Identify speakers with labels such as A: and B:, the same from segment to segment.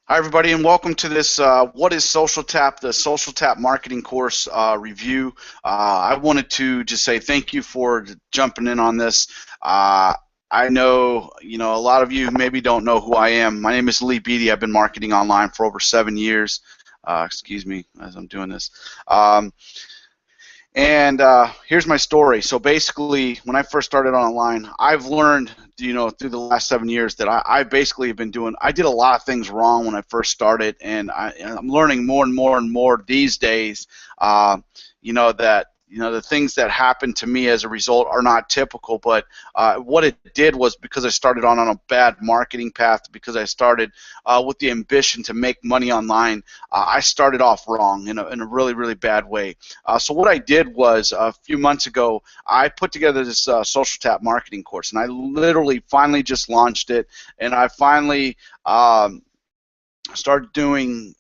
A: Hi, everybody, and welcome to this What is Social Tap, the Social Tap Marketing Course review. I wanted to just say thank you for jumping in on this. I know, a lot of you maybe don't know who I am. My name is Lee Beatty. I've been marketing online for over 7 years. Excuse me as I'm doing this. And here's my story. So basically, when I first started online, I've learned, through the last 7 years that I basically have been doing. I did a lot of things wrong when I first started, and I'm learning more and more and more these days. That the things that happened to me as a result are not typical. But what it did was because I started on a bad marketing path, because I started with the ambition to make money online. I started off wrong in a really, really bad way. So what I did was a few months ago, I put together this Social Tap marketing course, and I literally finally just launched it, and I finally started doing,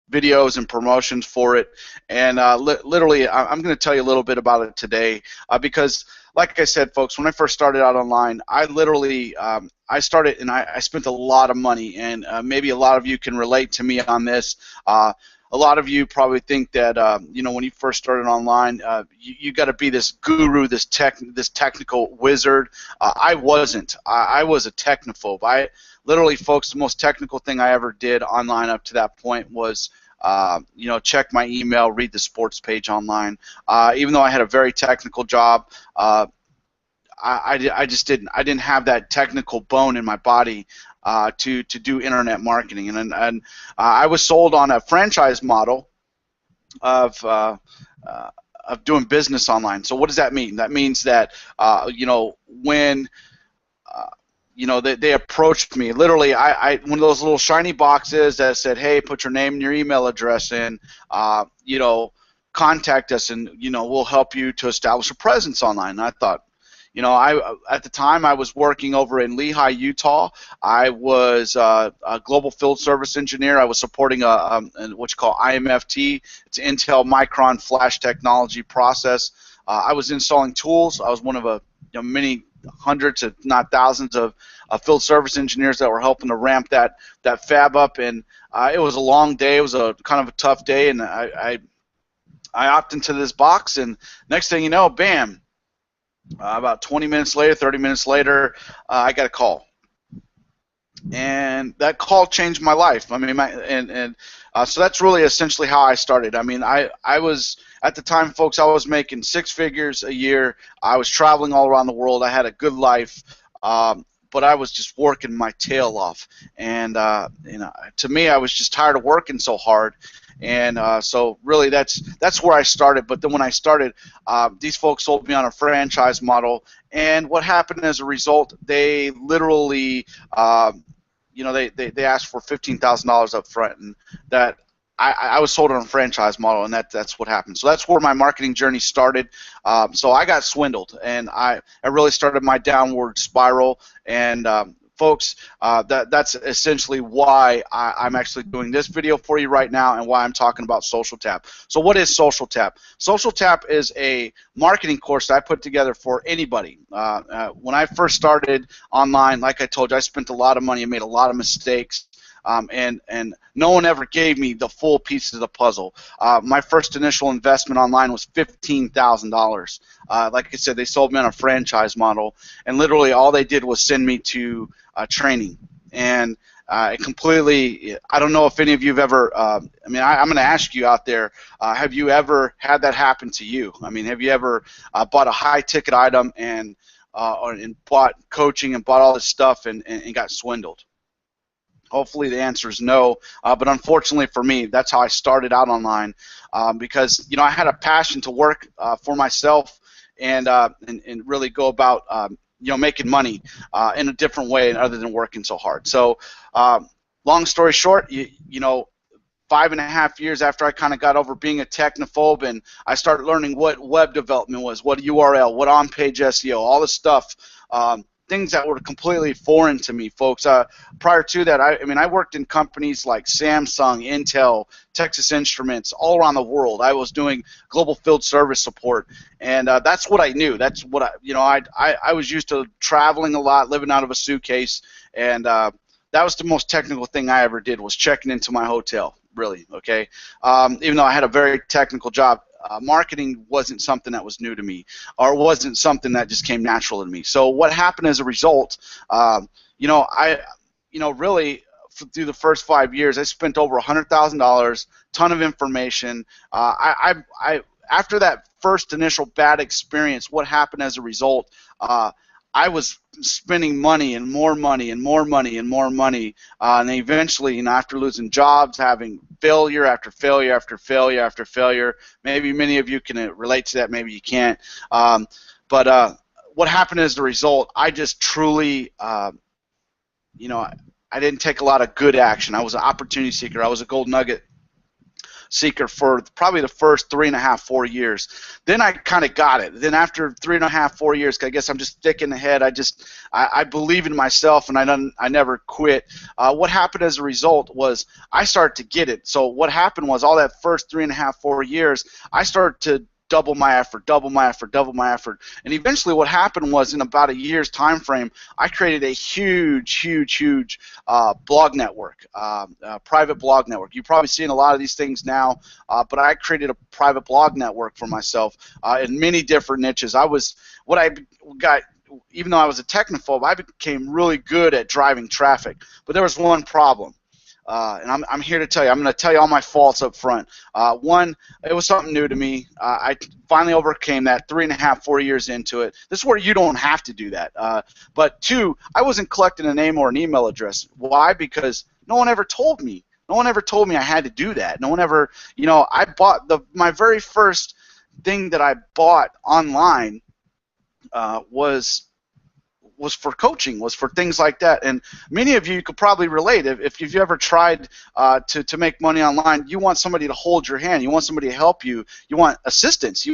A: videos and promotions for it, and literally, I'm going to tell you a little bit about it today, because, like I said, folks, when I first started out online, I literally I started and I spent a lot of money, and maybe a lot of you can relate to me on this. A lot of you probably think that when you first started online, you got to be this guru, this technical wizard. I wasn't. I was a technophobe. Literally, folks, the most technical thing I ever did online up to that point was, check my email, read the sports page online. Even though I had a very technical job, I just didn't. I didn't have that technical bone in my body to do internet marketing, and I was sold on a franchise model of doing business online. So what does that mean? That means that when they approached me. Literally, one of those little shiny boxes that said, "Hey, put your name and your email address in. Contact us, and we'll help you to establish a presence online." And I thought, at the time I was working over in Lehi, Utah. I was a global field service engineer. I was supporting what you call IMFT. It's Intel Micron Flash Technology process. I was installing tools. I was one of many hundreds, if not thousands, of field service engineers that were helping to ramp that fab up, and it was a long day. It was a kind of a tough day, and I opted into this box, and next thing you know, bam! About 20 minutes later, 30 minutes later, I got a call, and that call changed my life. I mean, so that's really essentially how I started. I mean, I was at the time, folks, I was making six figures a year. I was traveling all around the world. I had a good life. But I was just working my tail off, and to me, I was just tired of working so hard, and so really, that's where I started. But then when I started, these folks sold me on a franchise model, and what happened as a result? They literally, they asked for $15,000 up front, and that. I was sold on a franchise model, and that's what happened. So that's where my marketing journey started. So I got swindled, and I really started my downward spiral. And folks, that's essentially why I'm actually doing this video for you right now, and why I'm talking about Social Tap. So what is Social Tap? Social Tap is a marketing course that I put together for anybody. When I first started online, like I told you, I spent a lot of money and made a lot of mistakes. And no one ever gave me the full pieces of the puzzle. My first initial investment online was $15,000. Like I said, they sold me on a franchise model, and literally all they did was send me to training. And it completely, I don't know if any of you have ever, I'm going to ask you out there, have you ever had that happen to you? I mean, have you ever bought a high-ticket item and bought coaching and bought all this stuff and got swindled? Hopefully the answer is no, but unfortunately for me, that's how I started out online, because I had a passion to work for myself and really go about making money in a different way other than working so hard. So long story short, 5.5 years after I kind of got over being a technophobe, and I started learning what web development was, what URL, what on-page SEO, all this stuff. Things that were completely foreign to me, folks. Prior to that, I worked in companies like Samsung, Intel, Texas Instruments, all around the world. I was doing global field service support, and that's what I knew. That's what I was used to traveling a lot, living out of a suitcase, and that was the most technical thing I ever did, was checking into my hotel, really, okay? Even though I had a very technical job, marketing wasn't something that was new to me, or wasn't something that just came natural to me. So what happened as a result, really, through the first 5 years, I spent over $100,000, ton of information. After that first initial bad experience, what happened as a result? I was spending money and more money and more money and more money, and eventually, after losing jobs, having failure after failure after failure after failure. Maybe many of you can relate to that. Maybe you can't. But what happened as a result? I just truly, I didn't take a lot of good action. I was an opportunity seeker. I was a gold nugget seeker for probably the first 3.5, 4 years. Then I kind of got it. Then after 3.5, 4 years, I guess I'm just thick in the head. I believe in myself, and I never quit. What happened as a result was I started to get it. So what happened was, all that first 3.5, 4 years, I started to double my effort, double my effort, double my effort. And eventually what happened was, in about a year's time frame, I created a huge blog network, private blog network. You're probably seeing a lot of these things now, but I created a private blog network for myself in many different niches. Even though I was a technophobe, I became really good at driving traffic. But there was one problem. And I'm here to tell you. I'm going to tell you all my faults up front. One, it was something new to me. I finally overcame that 3.5, 4 years into it. This is where you don't have to do that. But two, I wasn't collecting a name or an email address. Why? Because no one ever told me. No one ever told me I had to do that. No one ever, I bought my very first thing that I bought online was for coaching, was for things like that. And many of you could probably relate. If you've ever tried to make money online, you want somebody to hold your hand. You want somebody to help you. You want assistance.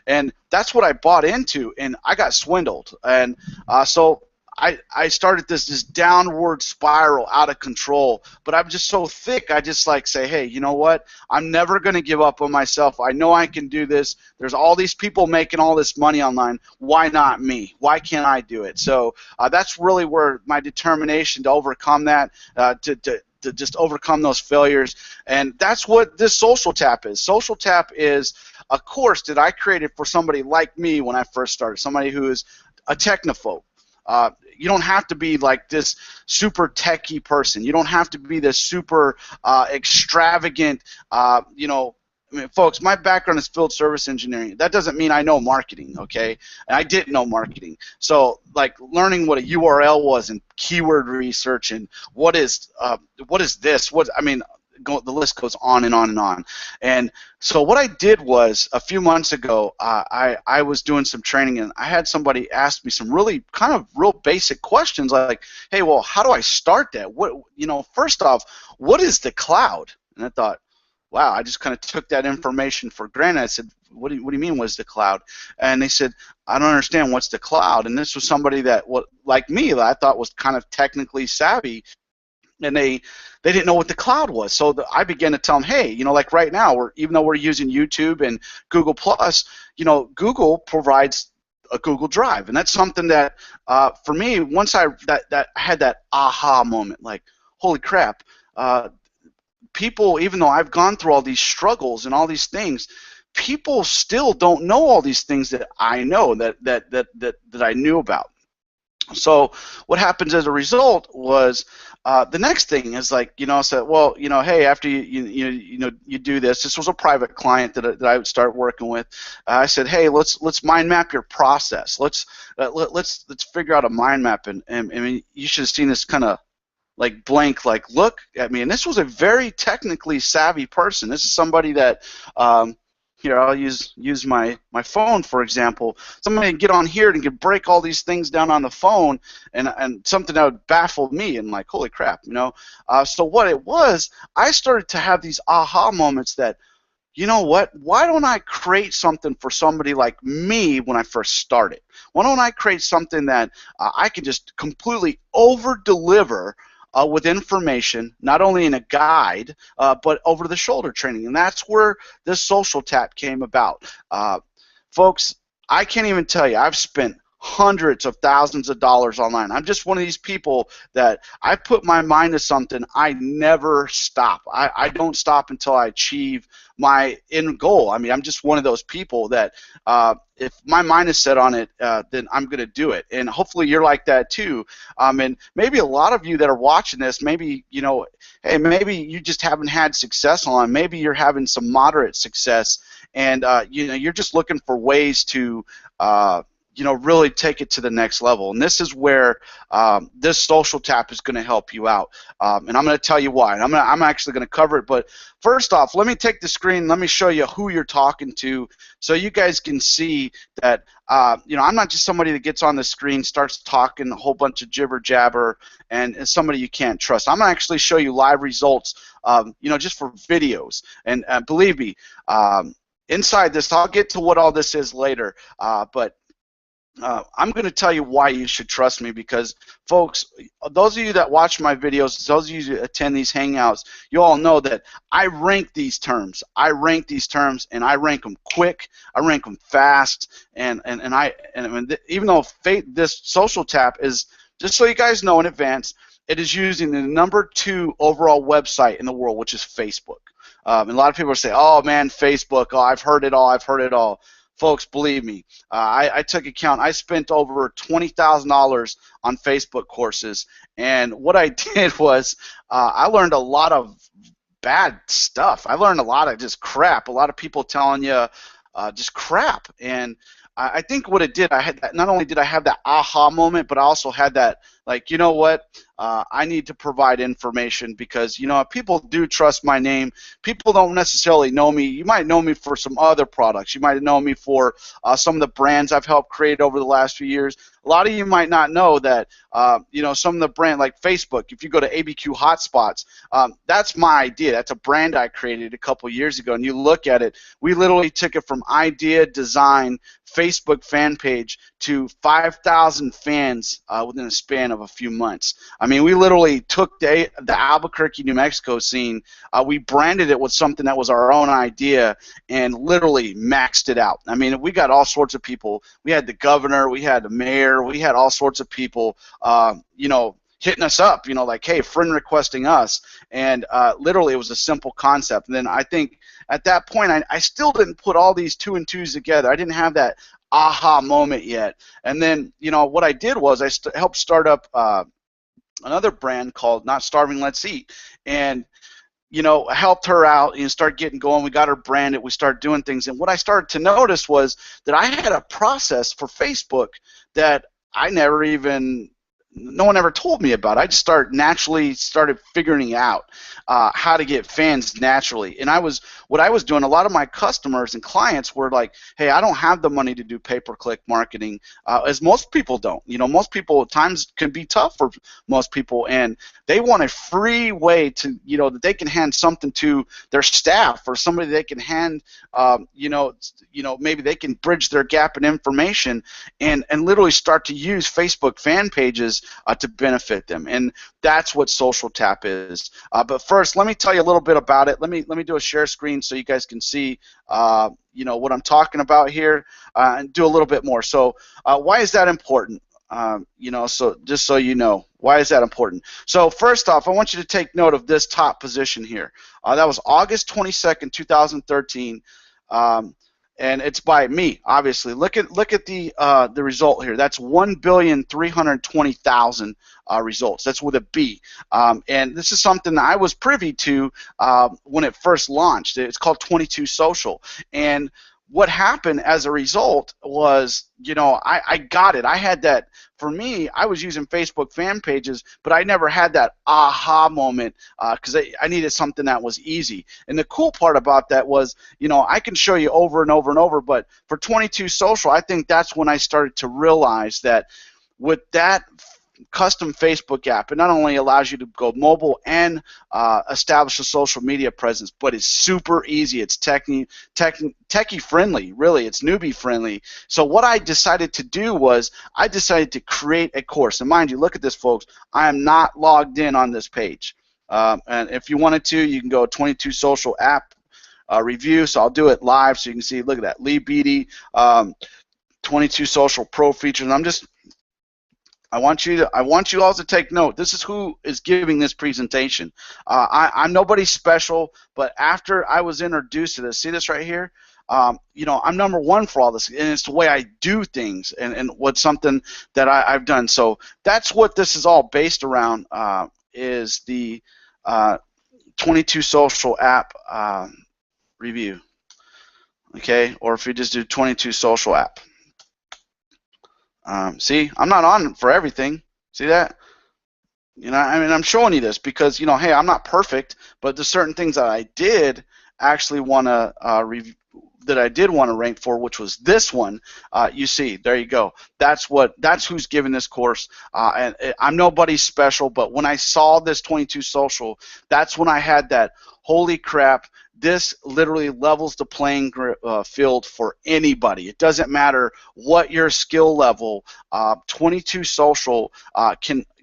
A: And that's what I bought into, and I got swindled. And so I started this downward spiral out of control. But I'm just so thick, I just say, hey, you know what? I'm never going to give up on myself. I know I can do this. There's all these people making all this money online. Why not me? Why can't I do it? So that's really where my determination to overcome that, to just overcome those failures. And that's what this Social Tap is. Social Tap is a course that I created for somebody like me when I first started, somebody who is a technophobe. You don't have to be like this super techie person. You don't have to be this super extravagant, folks, my background is field service engineering. That doesn't mean I know marketing, okay? And I didn't know marketing. So, learning what a URL was and keyword research and what is this? The list goes on and on and on. And so what I did was, a few months ago, I was doing some training, and I had somebody ask me some really kind of real basic questions like, hey, well, how do I start that? First off, what is the cloud? And I thought, wow, I just kind of took that information for granted. I said, what do you mean, what's the cloud? And they said, I don't understand, what's the cloud? And this was somebody that, like me, that I thought was kind of technically savvy, and they didn't know what the cloud was. So I began to tell them, hey, like right now, even though we're using YouTube and Google Plus, Google provides a Google Drive, and that's something that for me, once I had that aha moment, like, holy crap, people, even though I've gone through all these struggles and all these things, people still don't know all these things that I know, that I knew about. So what happens as a result was, the next thing is I said, well, hey, after you do this. This was a private client that I would start working with. I said, hey, let's mind map your process. Let's figure out a mind map. And I mean, you should have seen this kind of blank, look at me. And this was a very technically savvy person. This is somebody that, here, I'll use my phone, for example. Somebody can get on here and can break all these things down on the phone, and something that would baffle me, and holy crap, So what it was, I started to have these aha moments that, you know what, why don't I create something for somebody like me when I first started? Why don't I create something that I can just completely over-deliver with information, not only in a guide, but over-the-shoulder training. And that's where this Social Tap came about. Folks, I can't even tell you, I've spent hundreds of thousands of dollars online. I'm just one of these people that I put my mind to something. I never stop. I don't stop until I achieve my end goal. I mean, I'm just one of those people that if my mind is set on it, then I'm going to do it. And hopefully you're like that too. And maybe a lot of you that are watching this, maybe, you know, hey, maybe you just haven't had success on. Maybe you're having some moderate success, and you know, you're just looking for ways to you know, really take it to the next level. And this is where this Social Tap is going to help you out. And I'm going to tell you why. And I'm actually going to cover it. But first off, let me take the screen. Let me show you who you're talking to, so you guys can see that you know, I'm not just somebody that gets on the screen, starts talking a whole bunch of jibber jabber, and somebody you can't trust. I'm going to actually show you live results, you know, just for videos. And believe me, inside this, I'll get to what all this is later. But I'm going to tell you why you should trust me, because, folks, those of you that watch my videos, those of you that attend these hangouts, you all know that I rank these terms. I rank these terms, and I rank them quick. I rank them fast, and even though this Social Tap is, just so you guys know in advance, it is using the #2 overall website in the world, which is Facebook. And a lot of people say, "Oh man, Facebook! Oh, I've heard it all. I've heard it all." Folks, believe me, I took account. I spent over $20,000 on Facebook courses, and what I did was I learned a lot of bad stuff. I learned a lot of just crap. A lot of people telling you just crap, and I think what it did, I had that, not only did I have that aha moment, but I also had that, like, you know what, I need to provide information, because, you know, people do trust my name. People don't necessarily know me. You might know me for some other products. You might know me for some of the brands I've helped create over the last few years. A lot of you might not know that, you know, some of the brand, like Facebook, if you go to ABQ Hotspots, that's my idea. That's a brand I created a couple years ago, and you look at it, we literally took it from idea, design, Facebook fan page to 5,000 fans within a span of a few months. I mean, we literally took the Albuquerque, New Mexico scene, we branded it with something that was our own idea, and literally maxed it out. I mean, we got all sorts of people. We had the governor, we had the mayor, we had all sorts of people, you know, hitting us up, you know, like, hey, friend requesting us, and literally it was a simple concept. And then I think at that point I still didn't put all these 2 and 2s together. I didn't have that aha moment yet. And then, you know, what I did was I helped start up another brand called Not Starving Let's Eat, and you know, helped her out and start getting going. We got her branded. We started doing things, and what I started to notice was that I had a process for Facebook that I never even, no one ever told me about. I just naturally started figuring out how to get fans naturally. And what I was doing, a lot of my customers and clients were like, hey, I don't have the money to do pay-per-click marketing, as most people don't. You know, most people, times can be tough for most people, and they want a free way to, you know, that they can hand something to their staff, or somebody they can hand, you know, maybe they can bridge their gap in information, and literally start to use Facebook fan pages to benefit them. And that's what Social Tap is. But first, let me tell you a little bit about it. Let me do a share screen so you guys can see you know, what I'm talking about here, and do a little bit more. So why is that important? You know, so just so you know, why is that important? So first off, I want you to take note of this top position here. That was August 22nd, 2013. And it's by me, obviously. Look at the result here. That's 1,320,000 results. That's with a B. And this is something that I was privy to when it first launched. It's called 22 Social. And what happened as a result was, you know, I got it. I had that. For me, I was using Facebook fan pages, but I never had that aha moment because I needed something that was easy. And the cool part about that was, you know, I can show you over and over and over, but for 22 Social, I think that's when I started to realize that with that custom Facebook app, it not only allows you to go mobile and establish a social media presence, but it's super easy. It's techie friendly, really. It's newbie friendly. So what I decided to do was I decided to create a course. And mind you, look at this, folks. I am not logged in on this page. And if you wanted to, you can go 22 Social app review. So I'll do it live so you can see. Look at that, Lee Beatty. 22 Social Pro features. And I want you all to take note. This is who is giving this presentation. I'm nobody special, but after I was introduced to this, see this right here? You know, I'm number one for all this, and it's the way I do things, and what's something that I've done. So that's what this is all based around, is the 22 Social app review. Okay, or if you just do 22 Social app. See, I'm not on for everything. See that? You know, I mean, I'm showing you this because, you know, hey, I'm not perfect, but there's certain things that I did actually want to review, that I did want to rank for, which was this one. You see, there you go. That's who's giving this course. And I'm nobody special, but when I saw this 22 Social, that's when I had that, holy crap, this literally levels the playing field for anybody. It doesn't matter what your skill level. 22 Social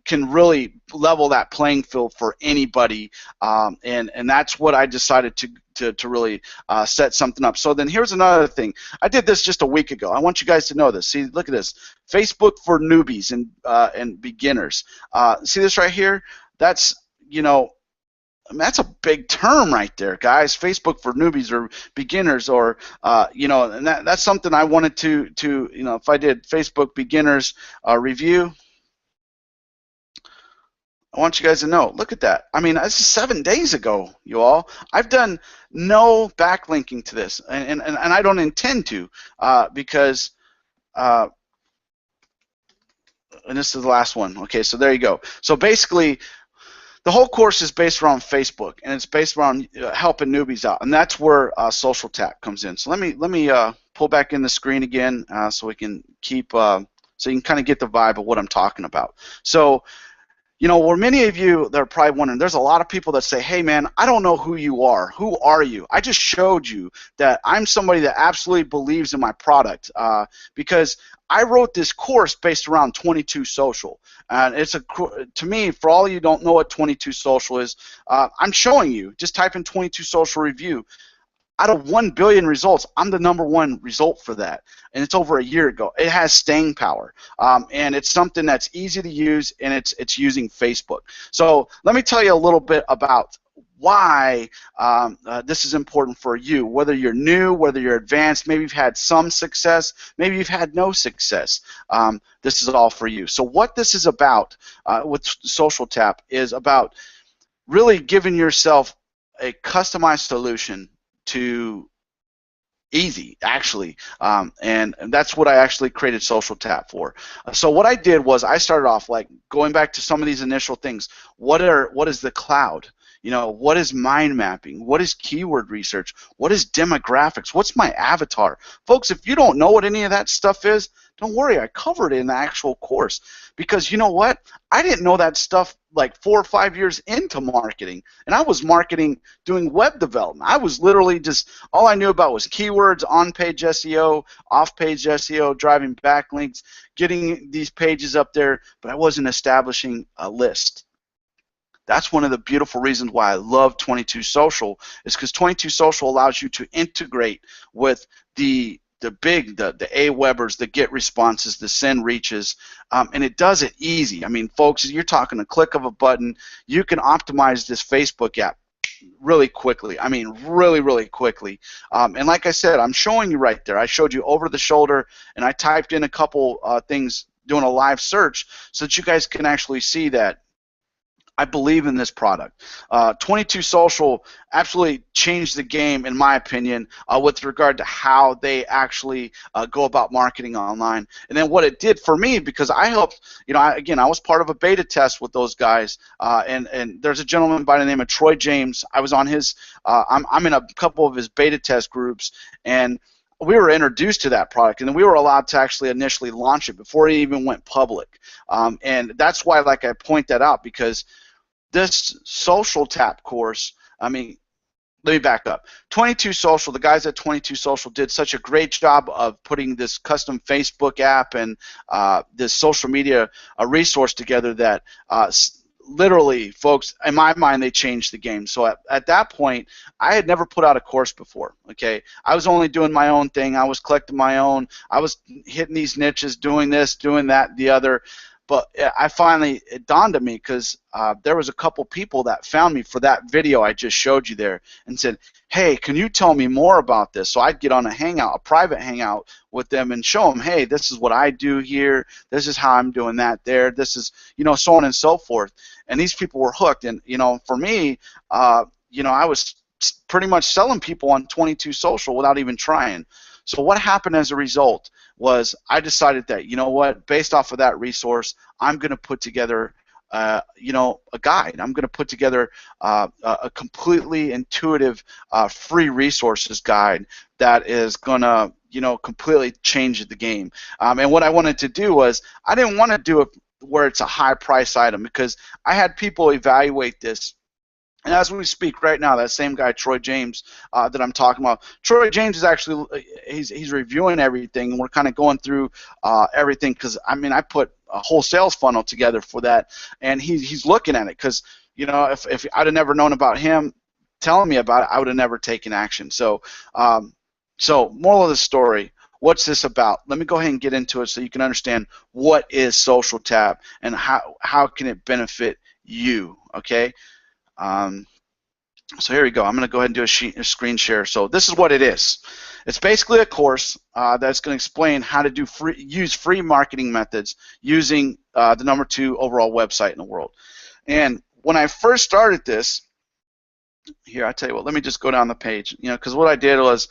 A: can really level that playing field for anybody, and that's what I decided to really set something up. So then here's another thing. I did this just a week ago. I want you guys to know this. See, look at this. Facebook for newbies and beginners. See this right here? That's, you know, I mean, that's a big term right there, guys. Facebook for newbies or beginners, or you know, and that's something I wanted to you know, if I did Facebook beginners review, I want you guys to know. Look at that. I mean, this is 7 days ago, you all. I've done no backlinking to this, and I don't intend to, because. And this is the last one. Okay, so there you go. So basically, the whole course is based around Facebook, and it's based around helping newbies out, and that's where Social Tap comes in. So let me pull back in the screen again, so we can keep so you can kind of get the vibe of what I'm talking about. So, you know, where many of you that are probably wondering, there's a lot of people that say, hey man, I don't know who you are. Who are you? I just showed you that I'm somebody that absolutely believes in my product, because I wrote this course based around 22 Social. And it's to me, for all of you who don't know what 22 Social is, I'm showing you. Just type in 22 Social review. Out of 1 billion results, I'm the #1 result for that, and it's over a year ago. It has staying power, and it's something that's easy to use, and it's using Facebook. So let me tell you a little bit about why this is important for you, whether you're new, whether you're advanced, maybe you've had some success, maybe you've had no success. This is all for you. So what this is about with Social Tap is about really giving yourself a customized solution to easy, actually, and that's what I actually created Social Tap for. So what I did was I started off like going back to some of these initial things. What is the cloud? You know, what is mind mapping? What is keyword research? What is demographics? What's my avatar? Folks, if you don't know what any of that stuff is, don't worry, I covered it in the actual course. Because you know what? I didn't know that stuff like 4 or 5 years into marketing. And I was marketing doing web development. I was literally just, all I knew about was keywords, on-page SEO, off-page SEO, driving backlinks, getting these pages up there, but I wasn't establishing a list. That's one of the beautiful reasons why I love 22 Social, is because 22 Social allows you to integrate with the AWebers, the get responses, the send reaches, and it does it easy. I mean, folks, you're talking a click of a button. You can optimize this Facebook app really quickly. I mean, really, really quickly. And like I said, I'm showing you right there. I showed you over the shoulder, and I typed in a couple things doing a live search so that you guys can actually see that I believe in this product. 22 Social absolutely changed the game, in my opinion, with regard to how they actually go about marketing online. And then what it did for me, because I helped, you know, I was part of a beta test with those guys, and there's a gentleman by the name of Troy James. I was on his, I'm in a couple of his beta test groups, and we were introduced to that product, and then we were allowed to actually initially launch it before it even went public. And that's why, like, I point that out, because this Social Tap course, I mean, let me back up. 22 Social, the guys at 22 Social did such a great job of putting this custom Facebook app and this social media resource together that literally, folks, in my mind, they changed the game. So at that point, I had never put out a course before. Okay, I was only doing my own thing. I was collecting my own. I was hitting these niches, doing this, doing that, the other. But I finally, it dawned on me, because there was a couple people that found me for that video I just showed you there and said, hey, can you tell me more about this? So I'd get on a hangout, a private hangout with them, and show them, hey, this is what I do here. This is how I'm doing that there. This is, so on and so forth. And these people were hooked. And, for me, I was pretty much selling people on 22 Social without even trying. So what happened as a result was I decided that, based off of that resource, I'm going to put together, a guide. I'm going to put together a completely intuitive free resources guide that is going to, completely change the game. And what I wanted to do was, I didn't want to do it where it's a high price item, because I had people evaluate this. And as we speak right now, that same guy, Troy James, that I'm talking about, Troy James is actually, he's reviewing everything, and we're kind of going through everything, because, I put a whole sales funnel together for that, and he's looking at it, because, if I'd have never known about him telling me about it, I would have never taken action. So, moral of the story, what's this about? Let me go ahead and get into it so you can understand what is Social Tap and how can it benefit you, okay? So here we go. I'm going to go ahead and do a screen share. So this is what it is. It's basically a course that's going to explain how to use free marketing methods using the #2 overall website in the world. And when I first started this, here, I tell you what, let me just go down the page, because what I did was,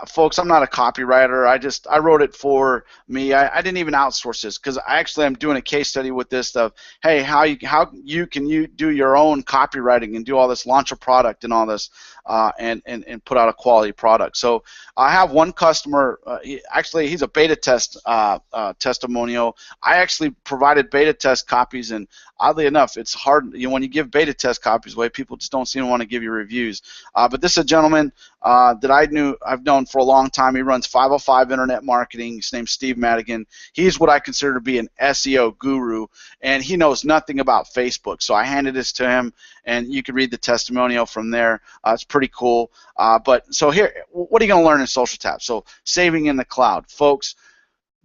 A: folks, I'm not a copywriter. I wrote it for me. I didn't even outsource this, because I actually am doing a case study with this stuff. Hey, how you can do your own copywriting and do all this, launch a product and all this, and put out a quality product. So I have one customer. He's a beta test testimonial. I actually provided beta test copies, and oddly enough, it's hard. When you give beta test copies away, people just don't seem to want to give you reviews. But this is a gentleman that I've known for a long time. He runs 505 Internet Marketing. His name's Steve Madigan. He's what I consider to be an SEO guru, and he knows nothing about Facebook. So I handed this to him, and you can read the testimonial from there. It's pretty cool. But so here, what are you going to learn in Social Tap? So saving in the cloud, folks.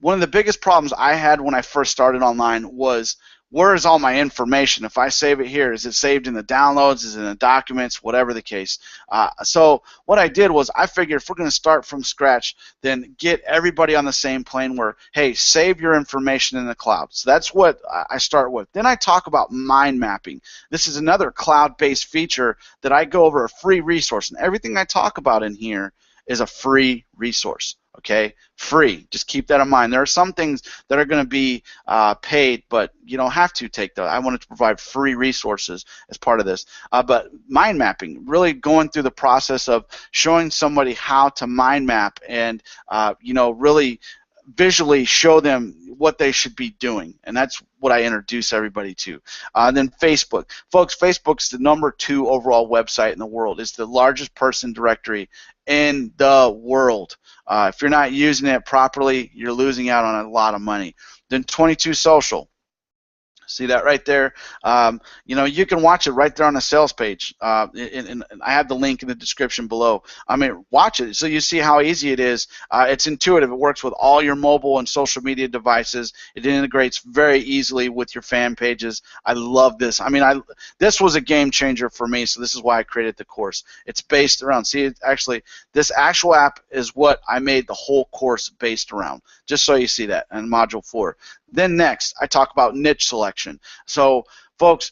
A: One of the biggest problems I had when I first started online was, where is all my information? If I save it here, is it saved in the downloads? Is it in the documents? Whatever the case. So what I did was, I figured if we're going to start from scratch, then get everybody on the same plane where, hey, save your information in the cloud. So that's what I start with. Then I talk about mind mapping. This is another cloud-based feature that I go over, a free resource. And everything I talk about in here is a free resource. Okay, free. Just keep that in mind. There are some things that are going to be paid, but you don't have to take that. I wanted to provide free resources as part of this. But mind mapping, really going through the process of showing somebody how to mind map and really visually show them what they should be doing, and that's what I introduce everybody to. Then Facebook. Folks, Facebook's the #2 overall website in the world. It's the largest person directory in the world. If you're not using it properly, you're losing out on a lot of money. Then 22 Social. See that right there? You can watch it right there on the sales page. And I have the link in the description below. Watch it so you see how easy it is. It's intuitive. It works with all your mobile and social media devices. It integrates very easily with your fan pages. I love this. This was a game changer for me, so this is why I created the course. It's based around, this actual app is what I made the whole course based around, just so you see that in Module 4. Then next, I talk about niche selection. So, folks,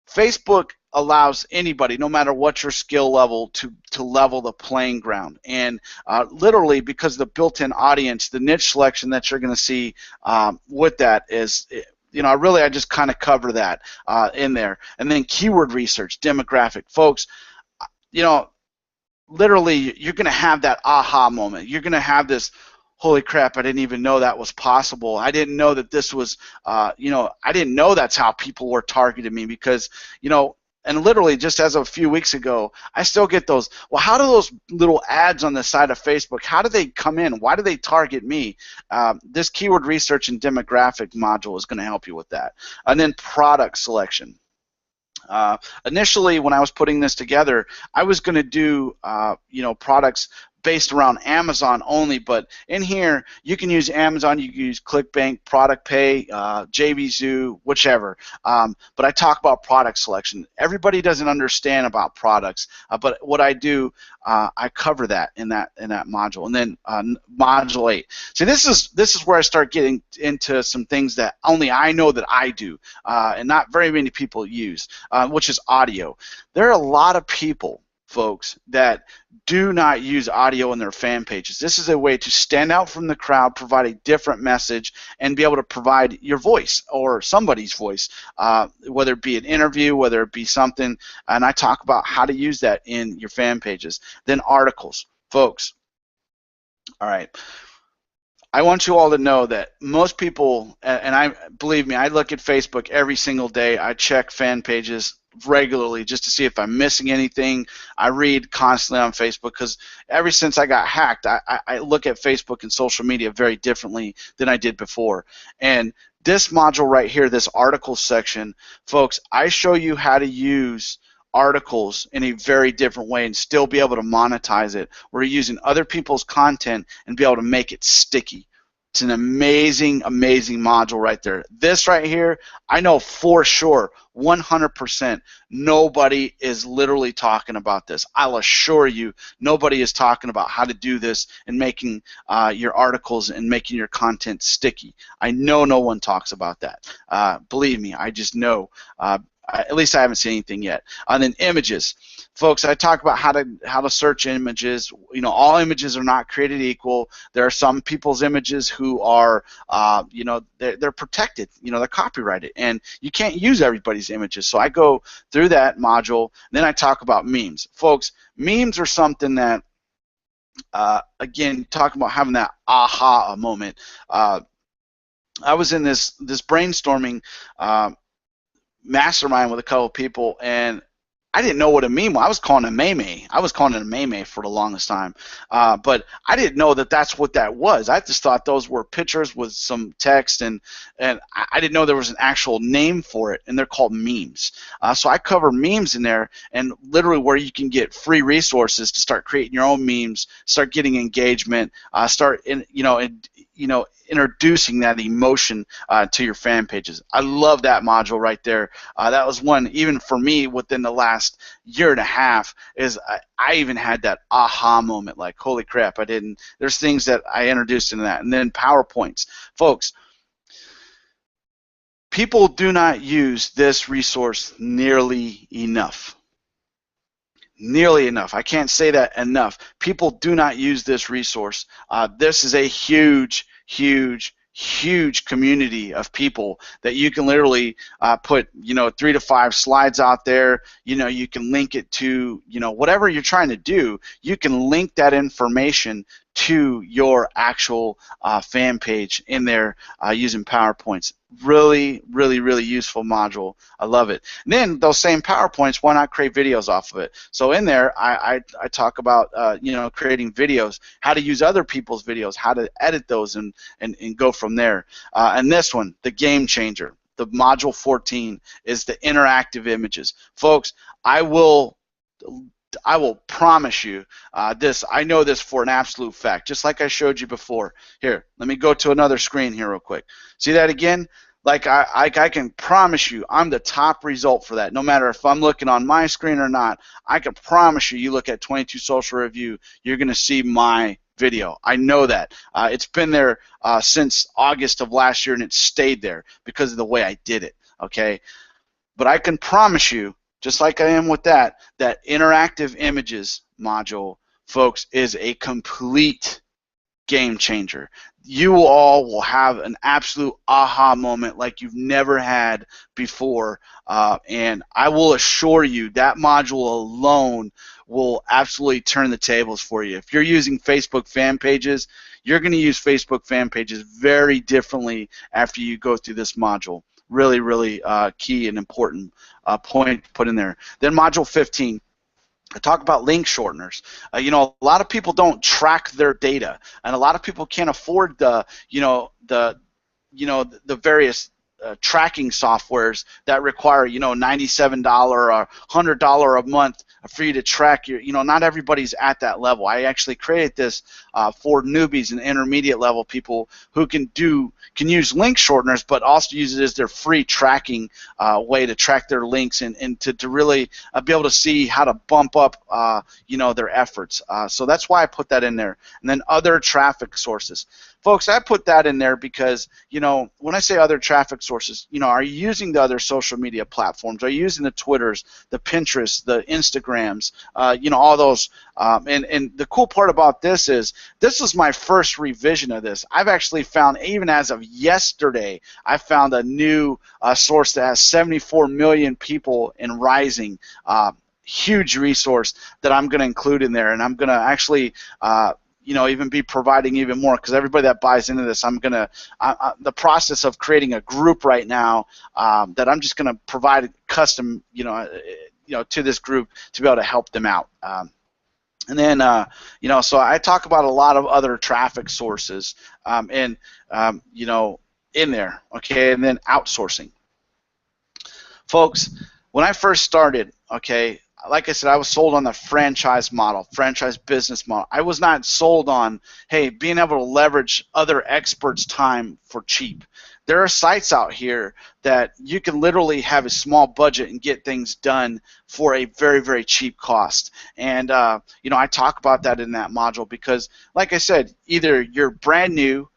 A: Facebook allows anybody, no matter what your skill level, to level the playing ground. And literally, because of the built-in audience, the niche selection that you're going to see with that is, I just kind of cover that in there. And then keyword research, demographic. Folks, literally, you're going to have that aha moment. You're going to have this, holy crap, I didn't even know that was possible. I didn't know that this was, I didn't know that's how people were targeting me, because, and literally just as of a few weeks ago, I still get those, well, how do those little ads on the side of Facebook, how do they come in? Why do they target me? This keyword research and demographic module is going to help you with that. And then product selection. Initially, when I was putting this together, I was going to do products based around Amazon only, but in here you can use Amazon, you can use ClickBank, ProductPay, JVZoo, whichever. But I talk about product selection. Everybody doesn't understand about products, but what I do, I cover that in that module. And then module 8. See, this is where I start getting into some things that only I know that I do, and not very many people use, which is audio. There are a lot of people, folks, that do not use audio in their fan pages. This is a way to stand out from the crowd, provide a different message, and be able to provide your voice or somebody's voice, whether it be an interview, whether it be something, and I talk about how to use that in your fan pages. Then articles. Folks, all right, I want you all to know that most people, and believe me, I look at Facebook every single day. I check fan pages regularly just to see if I'm missing anything. I read constantly on Facebook because ever since I got hacked, I look at Facebook and social media very differently than I did before. And this module right here, this articles section, folks, I show you how to use articles in a very different way and still be able to monetize it. We're using other people's content and be able to make it sticky. It's an amazing, amazing module right there. This right here, I know for sure, 100%, nobody is literally talking about this. I'll assure you, nobody is talking about how to do this and making your articles and making your content sticky. I know no one talks about that. Believe me, I just know. At least I haven't seen anything yet. And then images. Folks, I talk about how to search images. You know, all images are not created equal. There are some people's images who are, they're protected. You know, they're copyrighted, and you can't use everybody's images. So I go through that module. Then I talk about memes. Folks, memes are something that, again, talking about having that aha moment. I was in this brainstorming mastermind with a couple of people, and I didn't know what a meme was. I was calling it a meme. I was calling it a meme for the longest time, but I didn't know that that's what that was. I just thought those were pictures with some text, and I didn't know there was an actual name for it, and they're called memes. So I cover memes in there, and literally where you can get free resources to start creating your own memes, start getting engagement, introducing that emotion to your fan pages. I love that module right there. That was one, even for me, within the last year and a half, is I even had that aha moment, like, holy crap, there's things that I introduced into that. And then PowerPoints. Folks, people do not use this resource nearly enough. Nearly enough. I can't say that enough. People do not use this resource. This is a huge community of people that you can literally put 3 to 5 slides out there. You can link it to whatever you're trying to do. You can link that information to your actual fan page in there using PowerPoints. Really useful module. I love it. And then those same PowerPoints, why not create videos off of it? So in there, I talk about creating videos, how to use other people's videos, how to edit those, and go from there. And this one, the game changer, the module 14, is the interactive images. Folks, I will promise you this. I know this for an absolute fact, just like I showed you before. Here, let me go to another screen here real quick. See that again? Like I can promise you I'm the top result for that. No matter if I'm looking on my screen or not, I can promise you look at 22 Social Review, you're going to see my video. I know that. It's been there since August of last year, and it stayed there because of the way I did it, okay? But I can promise you, just like I am with that interactive images module, folks, is a complete game changer. You all will have an absolute aha moment like you've never had before, and I will assure you that module alone will absolutely turn the tables for you. If you're using Facebook fan pages, you're going to use Facebook fan pages very differently after you go through this module. Really key and important point to put in there. Then module 15, I talk about link shorteners. A lot of people don't track their data, and a lot of people can't afford the various tracking softwares that require, you know, $97 or $100 a month for you to track your, you know, not everybody's at that level. I actually created this for newbies and intermediate level people who can use link shorteners, but also use it as their free tracking way to track their links and to really be able to see how to bump up, you know, their efforts. So that's why I put that in there. And then other traffic sources. Folks, I put that in there because, you know, when I say other traffic sources, you know, are you using the other social media platforms? Are you using the Twitters, the Pinterest, the Instagrams, you know, all those? And the cool part about this is this was my first revision of this. I've actually found, even as of yesterday, I found a new source that has 74 million people and rising. Huge resource that I'm going to include in there, and I'm going to actually you know, even be providing even more, because everybody that buys into this, I'm gonna the process of creating a group right now that I'm just gonna provide custom, you know, to this group to be able to help them out. And then, you know, so I talk about a lot of other traffic sources, you know, in there, okay, and then outsourcing. Folks, when I first started, okay, like I said, I was sold on the franchise model, franchise business model. I was not sold on, hey, being able to leverage other experts' time for cheap. There are sites out here that you can literally have a small budget and get things done for a very, very cheap cost. And, you know, I talk about that in that module because, like I said, either you're brand new,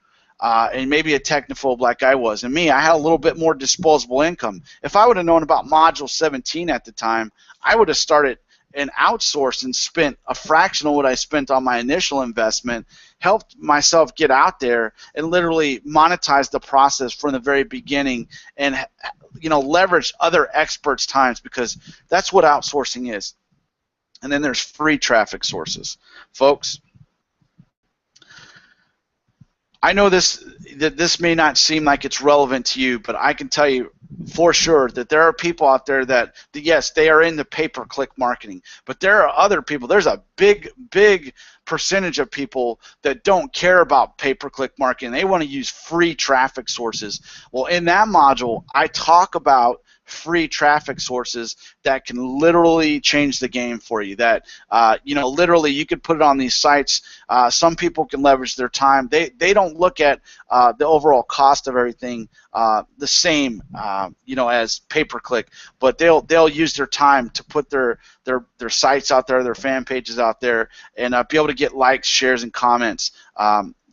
A: and maybe a technophobe like I was. And me, I had a little bit more disposable income. If I would have known about Module 17 at the time, I would have started and outsourced and spent a fraction of what I spent on my initial investment, helped myself get out there and literally monetize the process from the very beginning and, you know, leverage other experts' times, because that's what outsourcing is. And then there's free traffic sources. Folks, I know that this may not seem like it's relevant to you, but I can tell you for sure that there are people out there that, yes, they are in the pay-per-click marketing, but there are other people. There's a big percentage of people that don't care about pay-per-click marketing. They want to use free traffic sources. Well, in that module, I talk about free traffic sources that can literally change the game for you, that you know, literally you could put it on these sites. Some people can leverage their time. They don't look at the overall cost of everything the same, you know, as pay-per-click, but they'll use their time to put their sites out there, their fan pages out there, and be able to get likes, shares, and comments,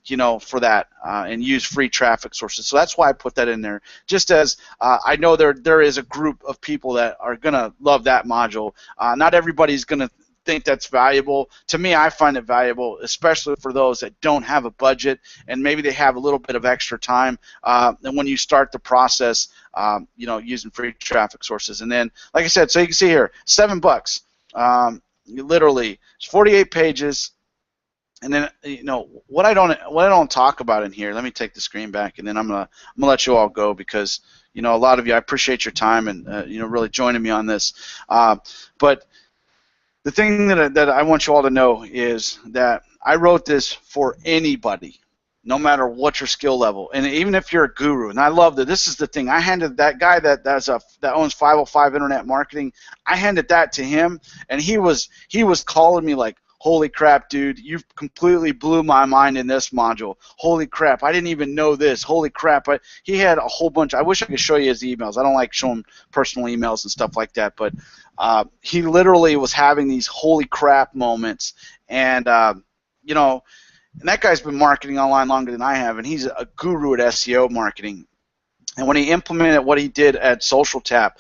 A: you know, for that, and use free traffic sources. So that's why I put that in there. Just as I know there is a group of people that are gonna love that module. Not everybody's gonna think that's valuable. To me, I find it valuable, especially for those that don't have a budget and maybe they have a little bit of extra time. And when you start the process, you know, using free traffic sources. And then, like I said, so you can see here, $7. Literally, it's 48 pages. And then, you know, what I don't talk about in here. Let me take the screen back, and then I'm gonna let you all go, because, you know, a lot of you, I appreciate your time and you know, really joining me on this. But the thing that I want you all to know is that I wrote this for anybody, no matter what your skill level, and even if you're a guru. And I love that. This is the thing. I handed that guy that owns 505 Internet Marketing. I handed that to him, and he was calling me like, holy crap, dude, you completely blew my mind in this module. Holy crap, I didn't even know this. Holy crap. He had a whole bunch. I wish I could show you his emails. I don't like showing personal emails and stuff like that, but he literally was having these holy crap moments. And, you know, and that guy's been marketing online longer than I have, and he's a guru at SEO marketing. And when he implemented what he did at Social Tap,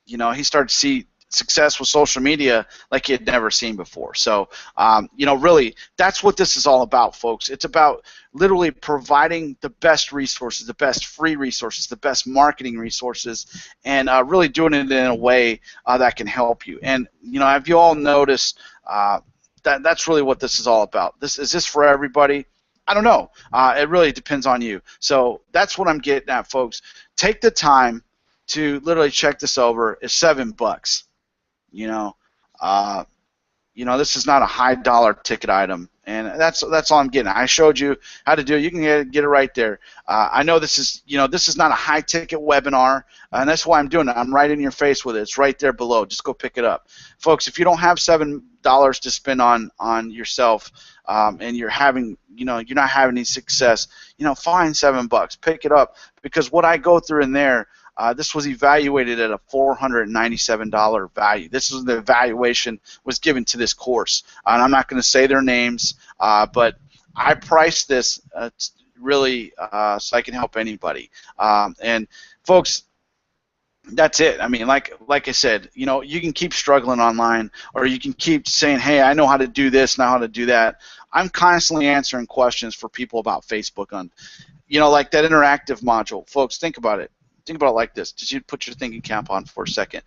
A: you know, he started to see success with social media like he had never seen before. So, you know, really, that's what this is all about, folks. It's about literally providing the best resources, the best free resources, the best marketing resources, and really doing it in a way that can help you. And, you know, have you all noticed that's really what this is all about? Is this for everybody? I don't know. It really depends on you. So that's what I'm getting at, folks. Take the time to literally check this over. It's $7. You know, this is not a high dollar ticket item, and that's all I'm getting. I showed you how to do it. You can get it right there. I know this is not a high ticket webinar, and that's why I'm doing it. I'm right in your face with it. It's right there below. Just go pick it up, folks. If you don't have $7 to spend on yourself, and you're not having any success, find $7, pick it up, because what I go through in there. This was evaluated at a $497 value. This is the evaluation was given to this course. And I'm not going to say their names, but I priced this really so I can help anybody. And folks, that's it. I mean, like I said, you can keep struggling online, or you can keep saying, hey, I know how to do this, know how to do that. I'm constantly answering questions for people about Facebook on, like that interactive module. Folks, think about it. Think about it like this. Just you put your thinking cap on for a second.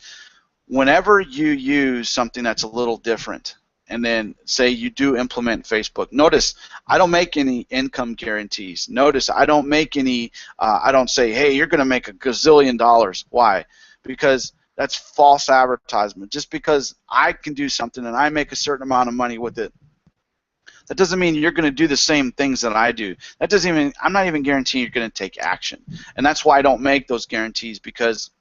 A: Whenever you use something that's a little different, and then say you do implement Facebook, notice I don't make any income guarantees. Notice I don't make any, I don't say, hey, you're going to make $1 gazillion. Why? Because that's false advertisement. Just because I can do something and I make a certain amount of money with it, that doesn't mean you're going to do the same things that I do. That doesn't even, I'm not even guaranteeing you're going to take action. And that's why I don't make those guarantees, because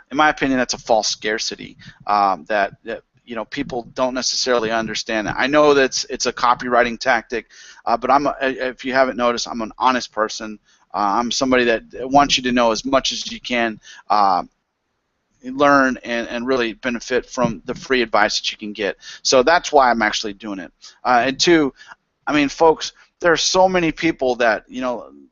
A: in my opinion, that's a false scarcity that people don't necessarily understand. I know that it's a copywriting tactic, but if you haven't noticed, I'm an honest person. I'm somebody that wants you to know as much as you can, learn and really benefit from the free advice that you can get. So that's why I'm actually doing it. And two, I mean, folks, there are so many people that,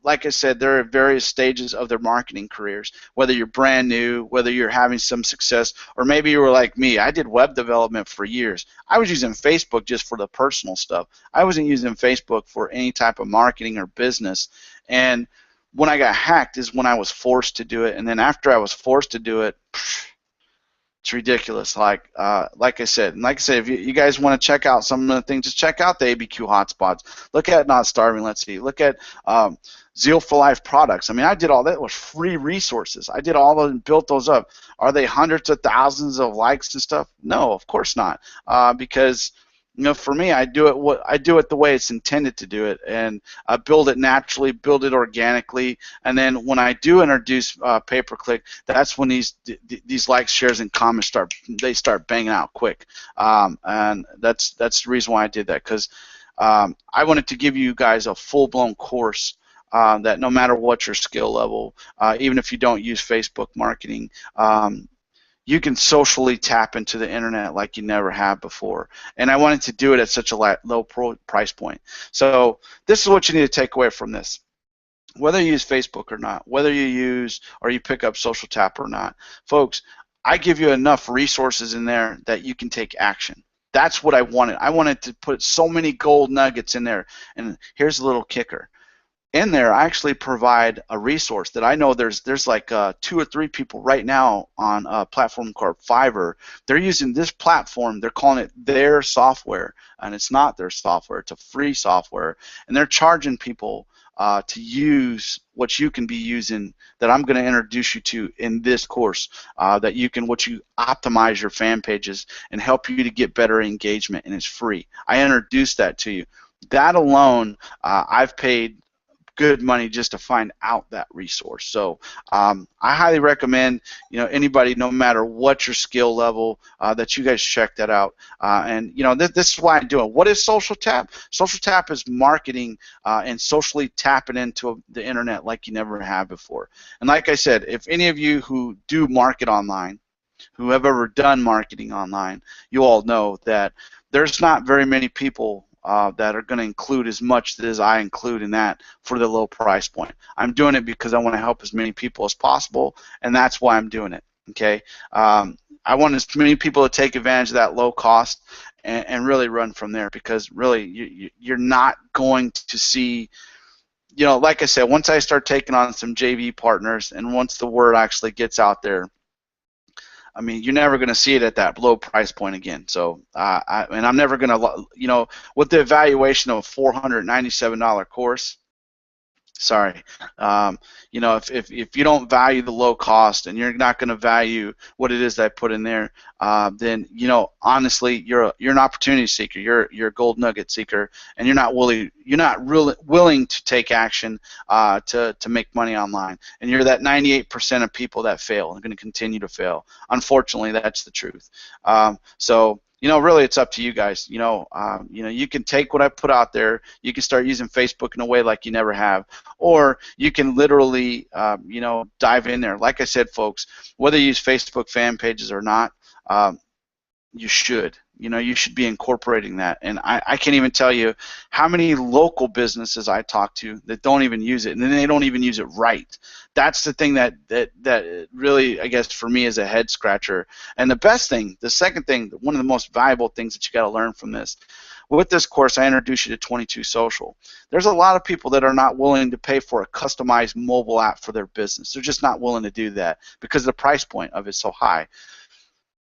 A: like I said, they're at various stages of their marketing careers, whether you're brand new, whether you're having some success, or maybe you were like me. I did web development for years. I was using Facebook just for the personal stuff. I wasn't using Facebook for any type of marketing or business. And when I got hacked is when I was forced to do it, and then after I was forced to do it, it's ridiculous. Like I said, if you guys want to check out some of the things, just check out the ABQ hotspots. Look at Not Starving. Let's see. Look at Zeal for Life products. I mean, I did all that with free resources. I did all those and built those up. Are they hundreds of thousands of likes and stuff? No, of course not. Because for me, I do it the way it's intended to do it, and I build it naturally, build it organically, and then when I do introduce pay-per-click, that's when these likes, shares, and comments start banging out quick, and that's the reason why I did that, because I wanted to give you guys a full-blown course. That no matter what your skill level, even if you don't use Facebook marketing, you can socially tap into the internet like you never have before. And I wanted to do it at such a low price point. So this is what you need to take away from this. Whether you use Facebook or not, whether you use or you pick up Social Tap or not, folks, I give you enough resources in there that you can take action. That's what I wanted. I wanted to put so many gold nuggets in there. And here's a little kicker. In there, I actually provide a resource that I know there's like 2 or 3 people right now on a platform called Fiverr. They're using this platform. They're calling it their software, and it's not their software. It's a free software, and they're charging people to use what you can be using that I'm going to introduce you to in this course, that you optimize your fan pages and help you to get better engagement, and it's free. I introduced that to you. That alone, I've paid good money just to find out that resource. So I highly recommend anybody, no matter what your skill level, that you guys check that out. And this is why I'm doing it. What is Social Tap? Social Tap is marketing and socially tapping into the internet like you never have before. And like I said, if any of you who do market online, who have ever done marketing online, you all know that there's not very many people that are going to include as much as I include in that for the low price point. I'm doing it because I want to help as many people as possible, and that's why I'm doing it. Okay, I want as many people to take advantage of that low cost and really run from there, because really you're not going to see, like I said, once I start taking on some JV partners and once the word actually gets out there, I mean, you're never going to see it at that low price point again. So, and I'm never going to, with the evaluation of a $497 course, Sorry. You know, if you don't value the low cost and you're not going to value what it is that I put in there, then you know, honestly, you're an opportunity seeker. You're a gold nugget seeker, and you're not really willing to take action to make money online. And you're that 98% of people that fail and going to continue to fail. Unfortunately, that's the truth. So. You know, really, it's up to you guys. You know, you can take what I put out there. You can start using Facebook in a way like you never have, or you can literally, you know, dive in there. Like I said, folks, whether you use Facebook fan pages or not, you should. You know, you should be incorporating that. And I can't even tell you how many local businesses I talk to that don't even use it, and then they don't even use it right. That's the thing that really, I guess, for me is a head scratcher. And the best thing, the second thing, one of the most valuable things that you got to learn from this, with this course, I introduce you to 22 Social. There's a lot of people that are not willing to pay for a customized mobile app for their business. They're just not willing to do that because the price point of it is so high.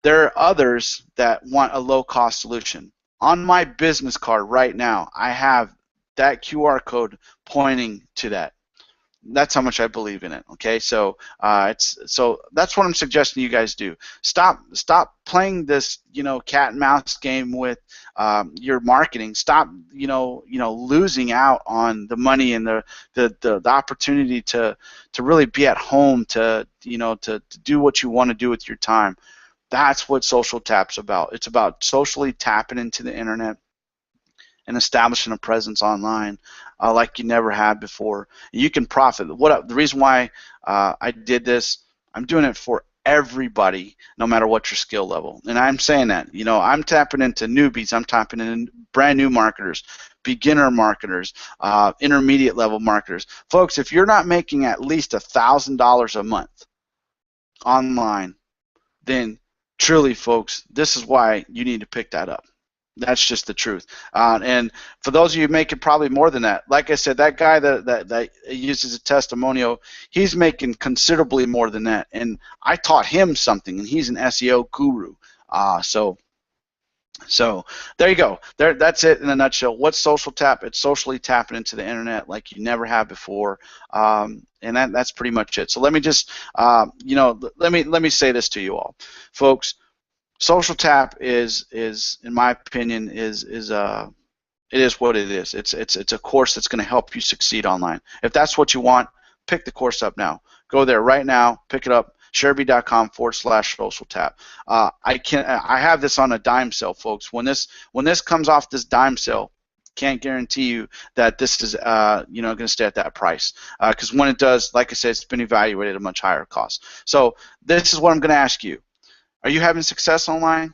A: There are others that want a low-cost solution. On my business card right now, I have that QR code pointing to that. That's how much I believe in it. Okay, so so that's what I'm suggesting you guys do. Stop playing this, you know, cat and mouse game with your marketing. Stop losing out on the money and the opportunity to really be at home, to do what you want to do with your time. That's what Social Tap's about. It's about socially tapping into the internet and establishing a presence online like you never had before. You can profit. The reason why I did this, I'm doing it for everybody, no matter what your skill level. And I'm saying that, you know, I'm tapping into newbies, I'm tapping into brand new marketers, beginner marketers, intermediate level marketers. Folks, if you're not making at least $1,000 a month online, then truly, folks, this is why you need to pick that up. That's just the truth. And for those of you making probably more than that, like I said, that guy that uses a testimonial, he's making considerably more than that. And I taught him something, and he's an SEO guru. So there you go. That's it in a nutshell. What's Social Tap? It's socially tapping into the internet like you never have before, and that's pretty much it. So let me just, let me say this to you all, folks. Social Tap is in my opinion, it is what it is. It's a course that's going to help you succeed online. If that's what you want, pick the course up now. Go there right now. Pick it up. Sharebee.com/Social Tap. I have this on a dime sale, folks. When this comes off this dime sale, can't guarantee you that this is going to stay at that price, because when it does, like I said, it's been evaluated at a much higher cost. So this is what I'm going to ask you. Are you having success online?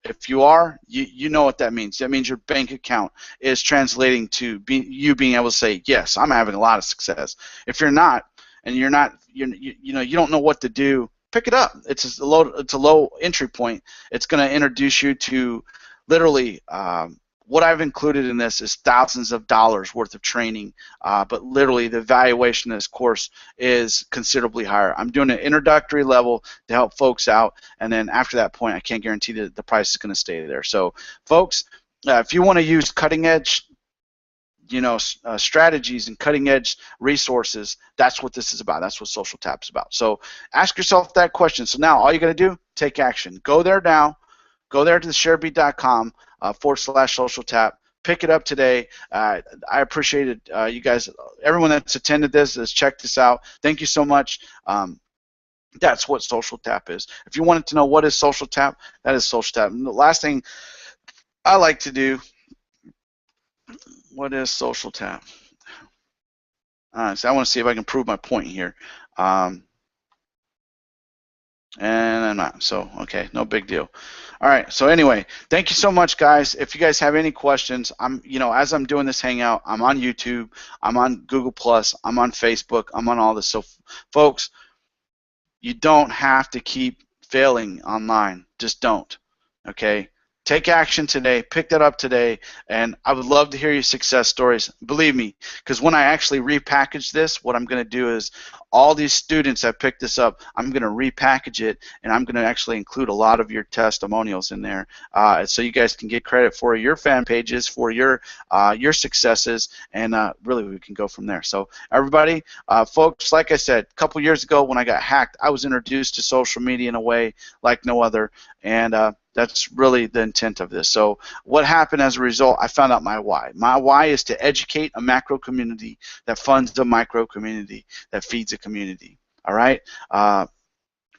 A: If you are, you know what that means. That means your bank account is translating to you being able to say, yes, I'm having a lot of success. If you're not, and you don't know what to do, pick it up. It's a low entry point. It's going to introduce you to literally what I've included in this is thousands of dollars worth of training, but literally the valuation of this course is considerably higher. I'm doing an introductory level to help folks out, and then after that point, I can't guarantee that the price is going to stay there. So, folks, if you want to use cutting edge, strategies and cutting edge resources, that's what this is about. That's what Social Tap is about. So, ask yourself that question. So now, all you got to do, take action. Go there now. Go there to the sharebee.com /Social Tap. Pick it up today. I appreciate it. You guys, everyone that's attended this, has checked this out. Thank you so much. That's what Social Tap is. If you wanted to know what is Social Tap, that is Social Tap. And the last thing I like to do, what is Social Tap? So I want to see if I can prove my point here. And I'm not, so okay, no big deal. All right, so anyway, thank you so much, guys. If you guys have any questions, as I'm doing this hangout, I'm on YouTube, I'm on Google Plus, I'm on Facebook, I'm on all this. So, folks, you don't have to keep failing online. Just don't. Okay, Take action today. Pick that up today, and I would love to hear your success stories. Believe me, because when I actually repackage this, what I'm going to do is all these students that picked this up, I'm going to repackage it, and I'm going to actually include a lot of your testimonials in there, so you guys can get credit for your fan pages, for your successes, and really we can go from there. So everybody, folks, like I said, a couple years ago when I got hacked, I was introduced to social media in a way like no other, and that's really the intent of this. So what happened as a result, I found out my why. My why is to educate a macro community that funds a micro community that feeds a community. All right?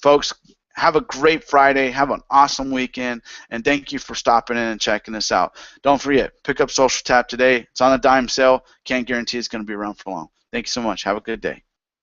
A: Folks, have a great Friday. Have an awesome weekend. And thank you for stopping in and checking us out. Don't forget, pick up Social Tap today. It's on a dime sale. Can't guarantee it's going to be around for long. Thank you so much. Have a good day.